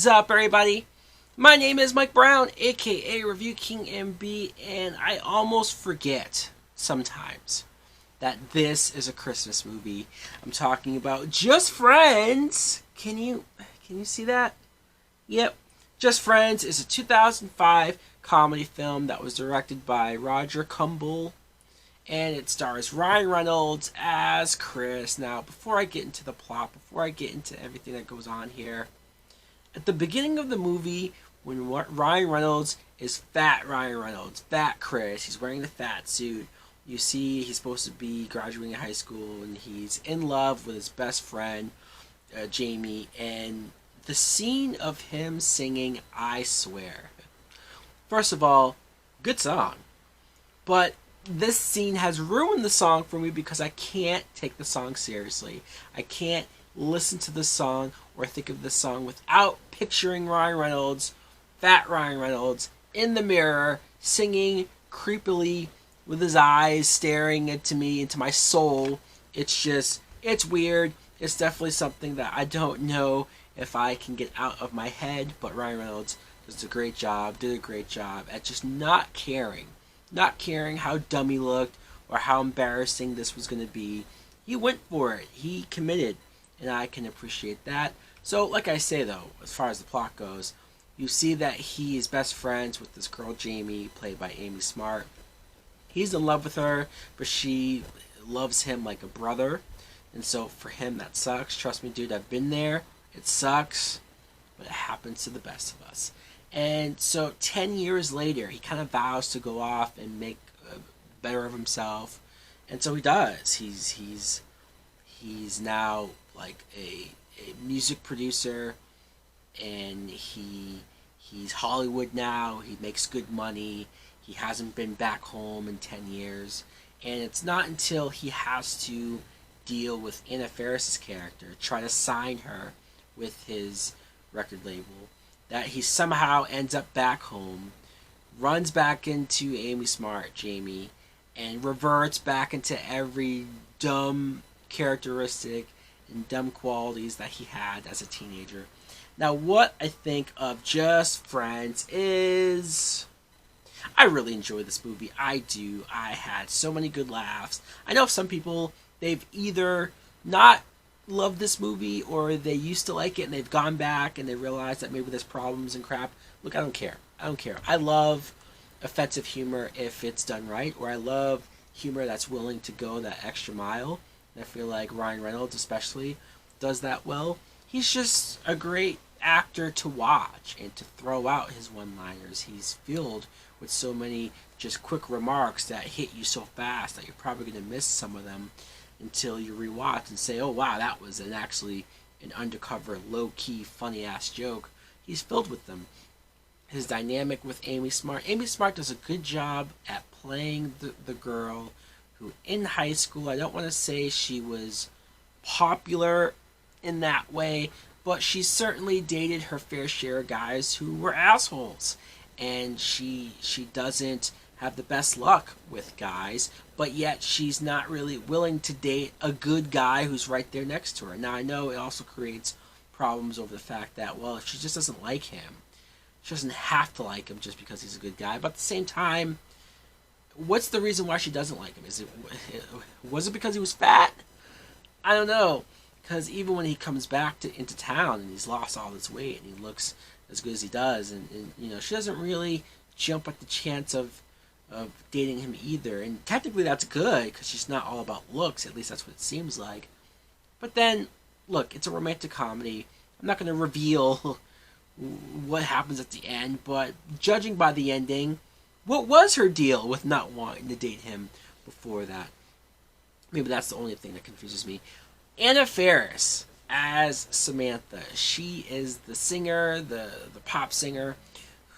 What's up, everybody? My name is Mike Brown, aka Review King MB, and I almost forget sometimes that this is a Christmas movie. I'm talking about Just Friends. Can you see that? Yep. Just Friends is a 2005 comedy film that was directed by Roger Kumble, and it stars Ryan Reynolds as Chris. Now, before I get into the plot, before I get into everything that goes on here, at the beginning of the movie, when Ryan Reynolds is fat Ryan Reynolds, fat Chris, he's wearing the fat suit, you see he's supposed to be graduating high school, and he's in love with his best friend, Jamie, and the scene of him singing I Swear. First of all, good song. But this scene has ruined the song for me because I can't take the song seriously. I can't listen to the song or think of the song without picturing Ryan Reynolds, fat Ryan Reynolds, in the mirror, singing creepily with his eyes staring into me, into my soul. It's weird. It's definitely something that I don't know if I can get out of my head, but Ryan Reynolds did a great job at just not caring how dumb he looked or how embarrassing this was going to be. He went for it. He committed, and I can appreciate that. So, like I say, though, as far as the plot goes, you see that he is best friends with this girl, Jamie, played by Amy Smart. He's in love with her, but she loves him like a brother. And so, for him, that sucks. Trust me, dude, I've been there. It sucks, but it happens to the best of us. And so 10 years later, he kind of vows to go off and make better of himself. And so he does. He's now like a music producer, and he's Hollywood now. He makes good money. He hasn't been back home in 10 years. And it's not until he has to deal with Anna Faris's character, try to sign her with his record label, that he somehow ends up back home, runs back into Amy Smart, Jamie, and reverts back into every dumb characteristic and dumb qualities that he had as a teenager. Now, what I think of Just Friends is, I really enjoy this movie. I do. I had so many good laughs. I know some people, they've either not love this movie, or they used to like it and they've gone back and they realize that maybe there's problems and crap. Look, I don't care. I love offensive humor if it's done right, or I love humor that's willing to go that extra mile. And I feel like Ryan Reynolds especially does that well. He's just a great actor to watch and to throw out his one-liners. He's filled with so many just quick remarks that hit you so fast that you're probably going to miss some of them until you rewatch and say, oh wow, that was actually an undercover, low-key, funny-ass joke. He's filled with them. His dynamic with Amy Smart. Amy Smart does a good job at playing the girl who, in high school, I don't want to say she was popular in that way, but she certainly dated her fair share of guys who were assholes. And she doesn't have the best luck with guys, but yet she's not really willing to date a good guy who's right there next to her. Now, I know it also creates problems over the fact that, well, if she just doesn't like him, she doesn't have to like him just because he's a good guy. But at the same time, what's the reason why she doesn't like him? Was it because he was fat? I don't know. Because even when he comes back into town and he's lost all this weight and he looks as good as he does, and she doesn't really jump at the chance of dating him either. And technically that's good, because she's not all about looks. At least that's what it seems like. But then, look, it's a romantic comedy. I'm not going to reveal what happens at the end, but judging by the ending, what was her deal with not wanting to date him before that? Maybe that's the only thing that confuses me. Anna Faris as Samantha. She is the singer, the pop singer,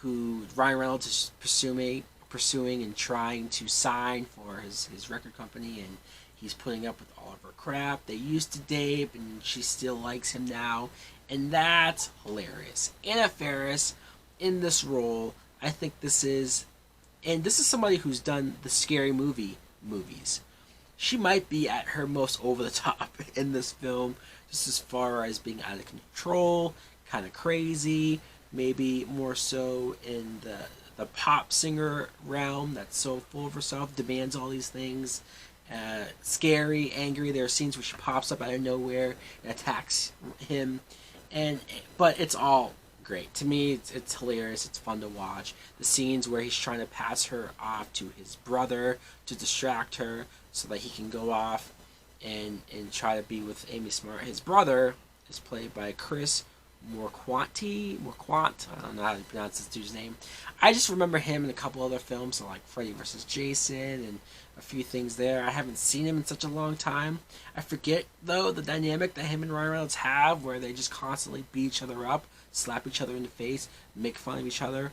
who Ryan Reynolds is pursuing and trying to sign for his record company, and he's putting up with all of her crap. They used to date, and she still likes him now, and that's hilarious. Anna Faris in this role, I think this is somebody who's done the scary movies. She might be at her most over the top in this film, just as far as being out of control, kind of crazy, maybe more so in the pop singer realm that's so full of herself, demands all these things. Scary, angry. There are scenes where she pops up out of nowhere and attacks him, and but it's all great to me. It's hilarious. It's fun to watch. The scenes where he's trying to pass her off to his brother to distract her so that he can go off and try to be with Amy Smart. His brother is played by Chris Morquant. I don't know how to pronounce this dude's name. I just remember him in a couple other films, so like Freddy vs. Jason and a few things there. I haven't seen him in such a long time. I forget, though, the dynamic that him and Ryan Reynolds have, where they just constantly beat each other up, slap each other in the face, make fun of each other.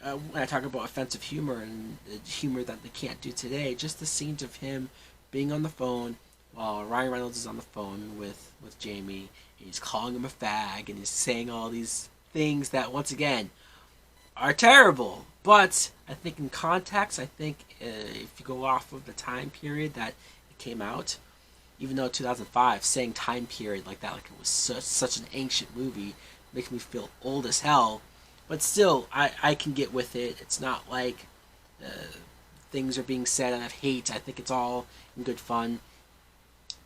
When I talk about offensive humor and humor that they can't do today, just the scenes of him being on the phone while Ryan Reynolds is on the phone with Jamie. He's calling him a fag, and he's saying all these things that, once again, are terrible. But I think in context, I think if you go off of the time period that it came out, even though 2005, saying time period like that, like it was such an ancient movie, makes me feel old as hell. But still, I can get with it. It's not like things are being said out of hate. I think it's all in good fun.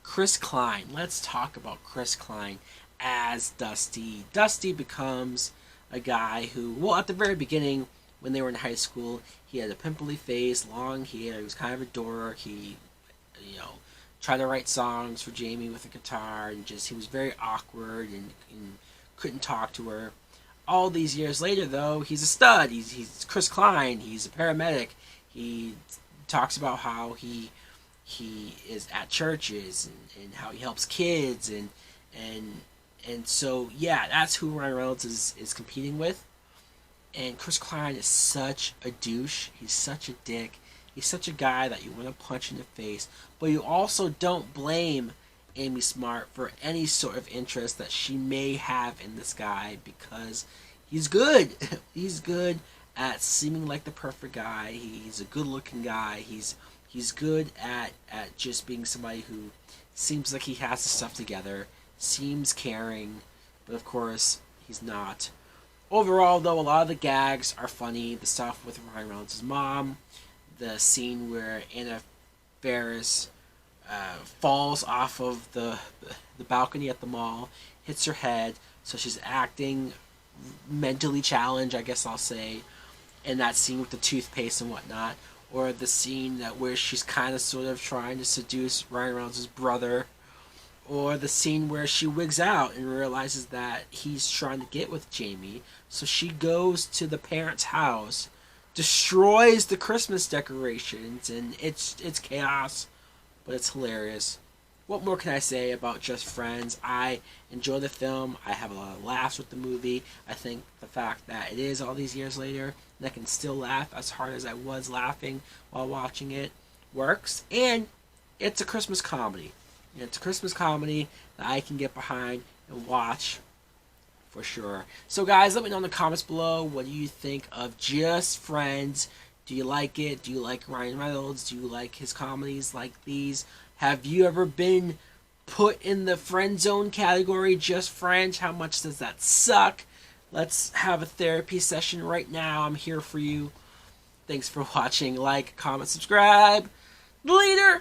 Chris Klein. Let's talk about Chris Klein as Dusty. Dusty becomes a guy who, well, at the very beginning, when they were in high school, he had a pimply face, long hair, he was kind of a dork, he, tried to write songs for Jamie with a guitar, and just, he was very awkward and couldn't talk to her. All these years later, though, he's a stud. He's Chris Klein. He's a paramedic. He talks about how he is at churches and how he helps kids and so yeah, that's who Ryan Reynolds is competing with. And Chris Klein is such a douche. He's such a dick. He's such a guy that you want to punch in the face, but you also don't blame Amy Smart for any sort of interest that she may have in this guy, because he's good. He's good at seeming like the perfect guy. He's a good-looking guy. He's good at just being somebody who seems like he has his stuff together, seems caring, but of course, he's not. Overall, though, a lot of the gags are funny. The stuff with Ryan Reynolds' mom, the scene where Anna Faris falls off of the balcony at the mall, hits her head, so she's acting mentally challenged, I guess I'll say, and that scene with the toothpaste and whatnot, or the scene where she's kind of sort of trying to seduce Ryan Reynolds' brother, or the scene where she wigs out and realizes that he's trying to get with Jamie, so she goes to the parents' house, destroys the Christmas decorations, and it's chaos, but it's hilarious. What more can I say about Just Friends? I enjoy the film. I have a lot of laughs with the movie. I think the fact that it is all these years later and I can still laugh as hard as I was laughing while watching it works. And it's a Christmas comedy. It's a Christmas comedy that I can get behind and watch for sure. So guys, let me know in the comments below, what do you think of Just Friends? Do you like it? Do you like Ryan Reynolds? Do you like his comedies like these? Have you ever been put in the friend zone category, Just Friends? How much does that suck? Let's have a therapy session right now. I'm here for you. Thanks for watching. Like, comment, subscribe. Later!